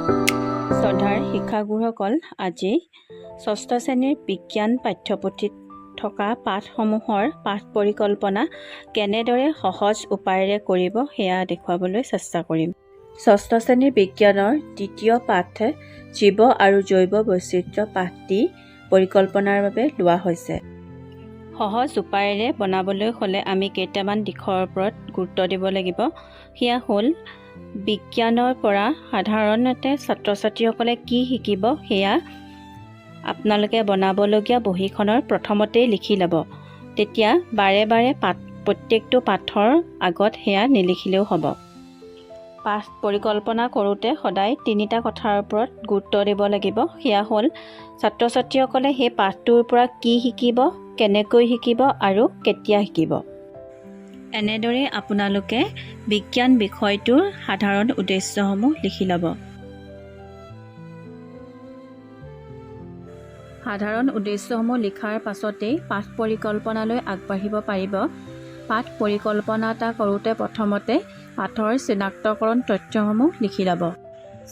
শ্ৰদ্ধাৰ শিক্ষাগুৰুসকল, আজি ষষ্ঠ শ্ৰেণীৰ বিজ্ঞান পাঠ্যপুথিত থকা পাঠসমূহৰ পাঠ পৰিকল্পনা কেনেদৰে সহজ উপায়েৰে কৰিব সেয়া দেখুৱাবলৈ চেষ্টা কৰিম। ষষ্ঠ শ্ৰেণীৰ বিজ্ঞানৰ দ্বিতীয় পাঠ জীৱ আৰু জৈৱ বৈচিত্ৰ্য পাঠটি পৰিকল্পনাৰ বাবে লোৱা হৈছে। সহজ উপায়েৰে বনাবলৈ হ'লে আমি কেইটামান দিশৰ ওপৰত গুৰুত্ব দিব লাগিব। সেয়া হ'ল বিজ্ঞানৰ পৰা সাধাৰণতে ছাত্ৰ ছাত্ৰীসকলে কি শিকিব সেয়া আপোনালোকে বনাবলগীয়া বহীখনৰ প্ৰথমতেই লিখি ল'ব। তেতিয়া বাৰে বাৰে প্ৰত্যেকটো পাঠৰ আগত সেয়া নিলিখিলেও হ'ব। পাঠ পৰিকল্পনা কৰোঁতে সদায় তিনিটা কথাৰ ওপৰত গুৰুত্ব দিব লাগিব। সেয়া হ'ল ছাত্ৰ ছাত্ৰীসকলে সেই পাঠটোৰ পৰা কি শিকিব, কেনেকৈ শিকিব আৰু কেতিয়া শিকিব। এনেদৰে আপোনালোকে বিজ্ঞান বিষয়টোৰ সাধাৰণ উদ্দেশ্যসমূহ লিখি ল'ব। সাধাৰণ উদ্দেশ্যসমূহ লিখাৰ পাছতেই পাঠ পৰিকল্পনালৈ আগবাঢ়িব পাৰিব। পাঠ পৰিকল্পনা এটা কৰোঁতে প্ৰথমতে পাঠৰ চিনাক্তকৰণ তথ্যসমূহ লিখি ল'ব।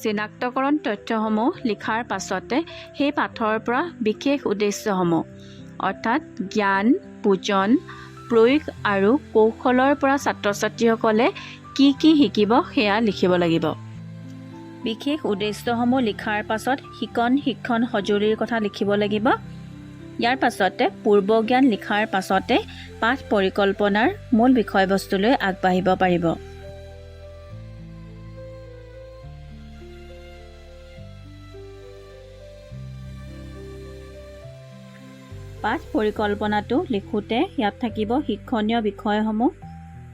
চিনাক্তকৰণ তথ্যসমূহ লিখাৰ পাছতে সেই পাঠৰ পৰা বিশেষ উদ্দেশ্যসমূহ অৰ্থাৎ জ্ঞান, বুজন, প্ৰয়োগ আৰু কৌশলৰ পৰা ছাত্ৰ ছাত্ৰীসকলে কি কি শিকিব সেয়া লিখিব লাগিব। বিশেষ উদ্দেশ্যসমূহ লিখাৰ পাছত শিক্ষণ সঁজুলিৰ কথা লিখিব লাগিব। ইয়াৰ পাছতে পূৰ্বজ্ঞান লিখাৰ পাছতে পাঠ পৰিকল্পনাৰ মূল বিষয়বস্তুলৈ আগবাঢ়িব পাৰিব। পাঠ পৰিকল্পনাটো লিখোঁতে ইয়াত থাকিব শিক্ষণীয় বিষয়সমূহ,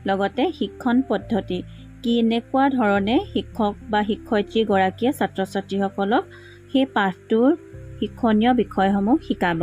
লগতে শিক্ষণ পদ্ধতি, কেনেকুৱা ধৰণে শিক্ষক বা শিক্ষয়িত্ৰীগৰাকীয়ে ছাত্ৰ ছাত্ৰীসকলক সেই পাঠটোৰ শিক্ষণীয় বিষয়সমূহ শিকাব।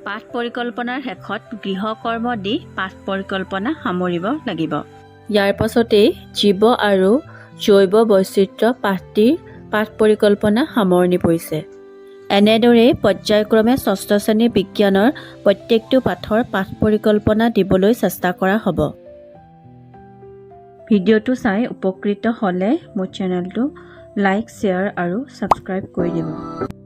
পাঠ পৰিকল্পনাৰ শেষত গৃহকৰ্ম দি পাঠ পৰিকল্পনা সামৰিব লাগিব। ইয়াৰ পাছতেই জীৱ আৰু জৈৱ বৈচিত্ৰ্য পাঠটিৰ পাঠ পৰিকল্পনা সামৰণি পৰিছে। এনেদৰেই পৰ্যায়ক্ৰমে ষষ্ঠ শ্ৰেণীৰ বিজ্ঞানৰ প্ৰত্যেকটো পাঠৰ পাঠ পৰিকল্পনা দিবলৈ চেষ্টা কৰা হ'ব। ভিডিঅ'টো চাই উপকৃত হ'লে মোৰ চেনেলটো লাইক, শ্বেয়াৰ আৰু ছাবস্ক্ৰাইব কৰি দিব।